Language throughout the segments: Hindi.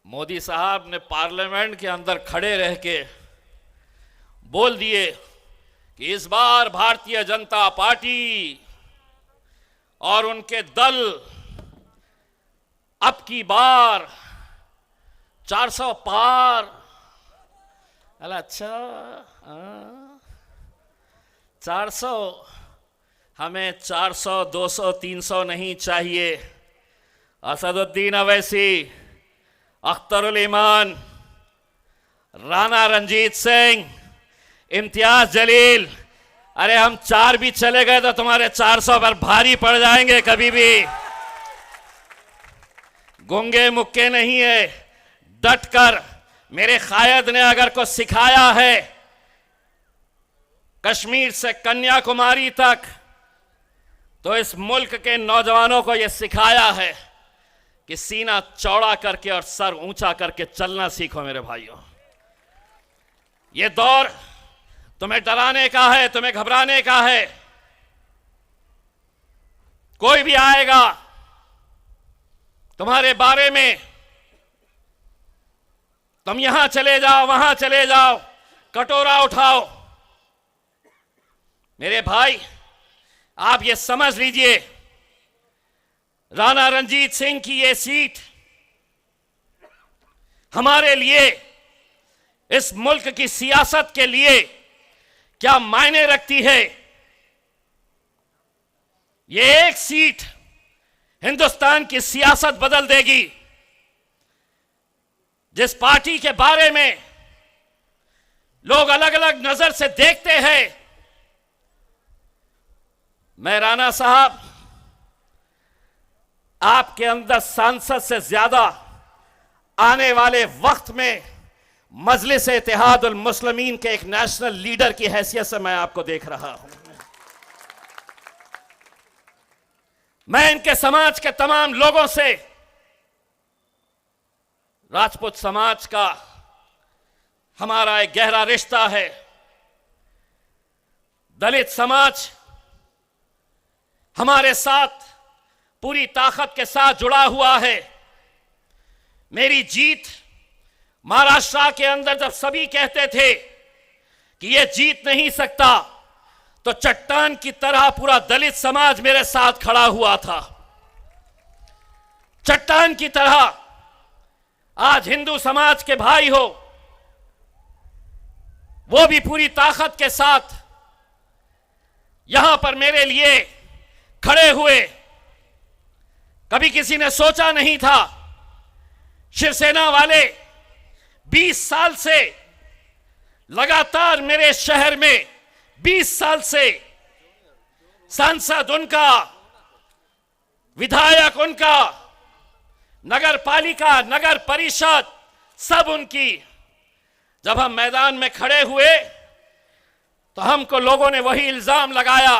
मोदी साहब ने पार्लियामेंट के अंदर खड़े रह के बोल दिए कि इस बार भारतीय जनता पार्टी और उनके दल अब की बार 400 पार। अच्छा 400, हमें 400, 200, 300 नहीं चाहिए। असदुद्दीन अवैसी, अख्तरुल ईमान, राणा रणजीत सिंह, इम्तियाज जलील, अरे हम 4 भी चले गए तो तुम्हारे 400 पर भारी पड़ जाएंगे। कभी भी गूंगे मुक्के नहीं है। डटकर मेरे कायद ने अगर कुछ सिखाया है कश्मीर से कन्याकुमारी तक, तो इस मुल्क के नौजवानों को यह सिखाया है कि सीना चौड़ा करके और सर ऊंचा करके चलना सीखो मेरे भाइयों। यह दौर तुम्हें डराने का है, तुम्हें घबराने का है। कोई भी आएगा तुम्हारे बारे में, तुम यहां चले जाओ, वहां चले जाओ, कटोरा उठाओ। मेरे भाई, आप ये समझ लीजिए, राणा रणजीत सिंह की ये सीट हमारे लिए, इस मुल्क की सियासत के लिए क्या मायने रखती है। ये एक सीट हिंदुस्तान की सियासत बदल देगी। जिस पार्टी के बारे में लोग अलग अलग नजर से देखते हैं, मैं राणा साहब आपके अंदर सांसद से ज्यादा आने वाले वक्त में मजलिस इत्तेहादुल मुस्लिमीन के एक नेशनल लीडर की हैसियत से मैं आपको देख रहा हूं। मैं इनके समाज के तमाम लोगों से, राजपूत समाज का हमारा एक गहरा रिश्ता है, दलित समाज हमारे साथ पूरी ताकत के साथ जुड़ा हुआ है। मेरी जीत महाराष्ट्र के अंदर जब सभी कहते थे कि यह जीत नहीं सकता, तो चट्टान की तरह पूरा दलित समाज मेरे साथ खड़ा हुआ था। चट्टान की तरह आज हिंदू समाज के भाई हो, वो भी पूरी ताकत के साथ यहां पर मेरे लिए खड़े हुए। कभी किसी ने सोचा नहीं था, शिवसेना वाले 20 साल से लगातार मेरे शहर में 20 साल से सांसद उनका, विधायक उनका, नगर पालिका, नगर परिषद सब उनकी। जब हम मैदान में खड़े हुए तो हमको लोगों ने वही इल्जाम लगाया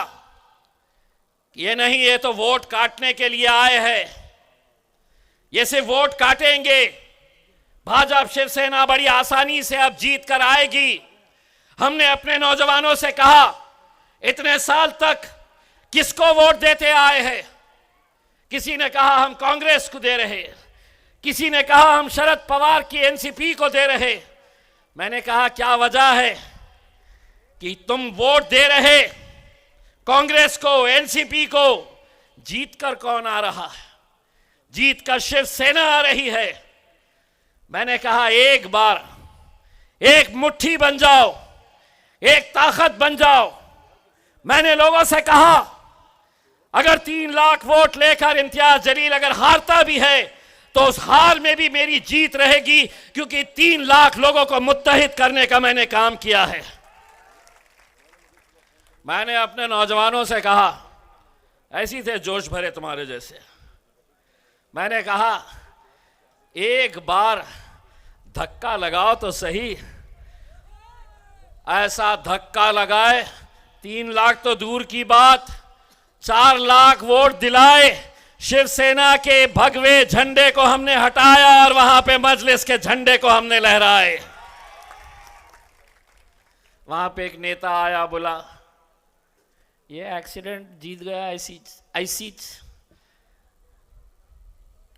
कि ये नहीं, ये तो वोट काटने के लिए आए हैं, ये सिर्फ वोट काटेंगे, भाजपा शिवसेना बड़ी आसानी से अब जीत कर आएगी। हमने अपने नौजवानों से कहा, इतने साल तक किसको वोट देते आए हैं? किसी ने कहा हम कांग्रेस को दे रहे, किसी ने कहा हम शरद पवार की एनसीपी को दे रहे। मैंने कहा क्या वजह है कि तुम वोट दे रहे कांग्रेस को, एनसीपी को, जीतकर कौन आ रहा है? जीतकर शिवसेना आ रही है। मैंने कहा एक बार एक मुट्ठी बन जाओ, एक ताकत बन जाओ। मैंने लोगों से कहा अगर 3 लाख वोट लेकर इम्तियाज जलील अगर हारता भी है तो उस हार में भी मेरी जीत रहेगी, क्योंकि 3 लाख लोगों को मुत्तहिद करने का मैंने काम किया है। मैंने अपने नौजवानों से कहा, ऐसी थे जोश भरे तुम्हारे जैसे, मैंने कहा एक बार धक्का लगाओ तो सही। ऐसा धक्का लगाए, 3 लाख तो दूर की बात, 4 लाख वोट दिलाए। शिवसेना के भगवे झंडे को हमने हटाया और वहां पे मजलिस के झंडे को हमने लहराए। वहां पे एक नेता आया, बोला ये एक्सीडेंट जीत गया, ऐसी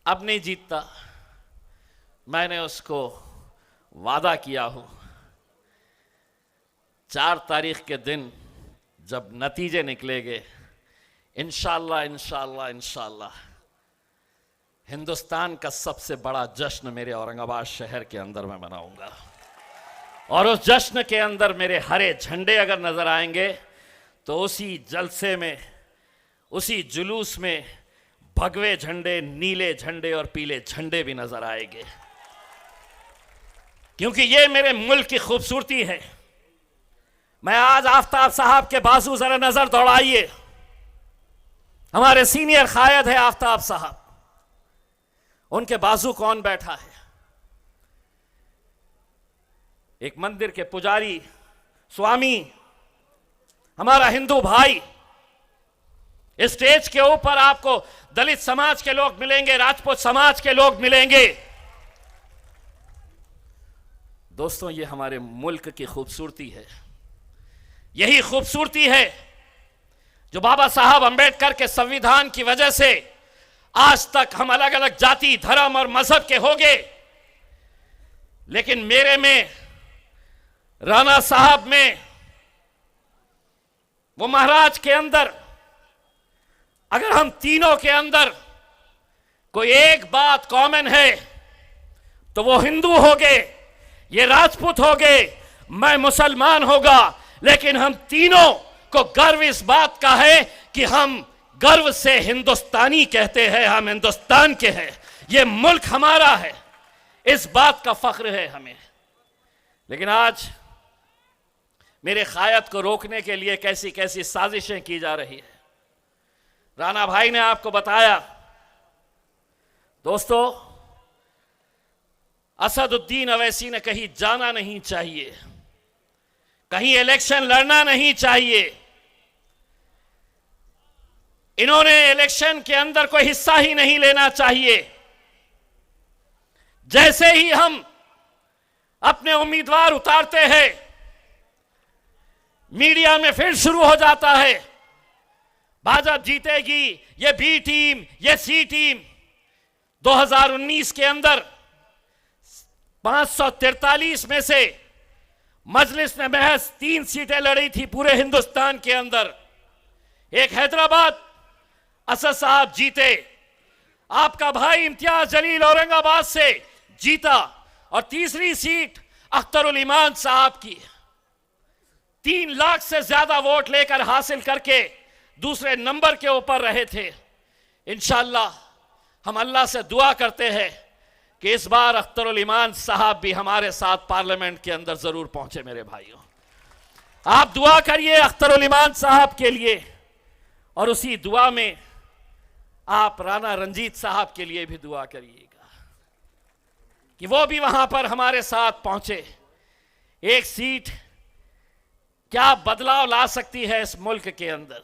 अब नहीं जीतता। मैंने उसको वादा किया हूं 4 तारीख के दिन जब नतीजे निकलेंगे, इंशाअल्लाह इंशाअल्लाह इंशाअल्लाह हिंदुस्तान का सबसे बड़ा जश्न मेरे औरंगाबाद शहर के अंदर मैं मनाऊंगा। और उस जश्न के अंदर मेरे हरे झंडे अगर नजर आएंगे तो उसी जलसे में, उसी जुलूस में भगवे झंडे, नीले झंडे और पीले झंडे भी नजर आएंगे, क्योंकि ये मेरे मुल्क की खूबसूरती है। मैं आज आफ्ताब साहब के बाजू जरा नजर दौड़ाइए। हमारे सीनियर कायद है आफ्ताब साहब, उनके बाजू कौन बैठा है? एक मंदिर के पुजारी स्वामी, हमारा हिंदू भाई। स्टेज के ऊपर आपको दलित समाज के लोग मिलेंगे, राजपूत समाज के लोग मिलेंगे। दोस्तों, ये हमारे मुल्क की खूबसूरती है। यही खूबसूरती है जो बाबा साहब अंबेडकर के संविधान की वजह से आज तक हम अलग अलग जाति, धर्म और मजहब के हो गए, लेकिन मेरे में, राणा साहब में, वो महाराज के अंदर, अगर हम तीनों के अंदर कोई एक बात कॉमन है तो वो हिंदू हो गए, ये राजपूत हो गए, मैं मुसलमान होगा, लेकिन हम तीनों को गर्व इस बात का है कि हम गर्व से हिंदुस्तानी कहते हैं, हम हिंदुस्तान के हैं, ये मुल्क हमारा है, इस बात का फख्र है हमें। लेकिन आज मेरे कायद को रोकने के लिए कैसी कैसी साजिशें की जा रही है। राणा भाई ने आपको बताया। दोस्तों, असदुद्दीन अवैसी ने कहीं जाना नहीं चाहिए, कहीं इलेक्शन लड़ना नहीं चाहिए, इन्होंने इलेक्शन के अंदर कोई हिस्सा ही नहीं लेना चाहिए। जैसे ही हम अपने उम्मीदवार उतारते हैं, मीडिया में फिर शुरू हो जाता है, भाजपा जीतेगी, ये बी टीम, ये सी टीम। 2019 के अंदर 543 में से मजलिस ने महज 3 सीटें लड़ी थी पूरे हिंदुस्तान के अंदर। एक हैदराबाद, असद साहब जीते, आपका भाई इम्तियाज जलील औरंगाबाद से जीता, और तीसरी सीट अख्तरुल ईमान साहब की 3 लाख से ज्यादा वोट लेकर हासिल करके दूसरे नंबर के ऊपर रहे थे। इंशाअल्लाह हम अल्लाह से दुआ करते हैं कि इस बार अख्तरुल ईमान साहब भी हमारे साथ पार्लियामेंट के अंदर जरूर पहुंचे। मेरे भाइयों, आप दुआ करिए अख्तरुल ईमान साहब के लिए, और उसी दुआ में आप राणा रंजीत साहब के लिए भी दुआ करिएगा कि वो भी वहां पर हमारे साथ पहुंचे। एक सीट क्या बदलाव ला सकती है इस मुल्क के अंदर।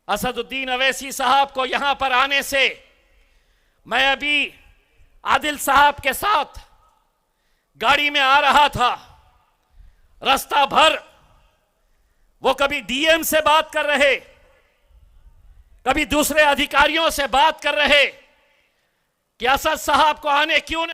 असदुद्दीन अवैसी साहब को यहां पर आने से, मैं अभी आदिल साहब के साथ गाड़ी में आ रहा था, रास्ता भर वो कभी डीएम से बात कर रहे, कभी दूसरे अधिकारियों से बात कर रहे कि असद साहब को आने क्यों नहीं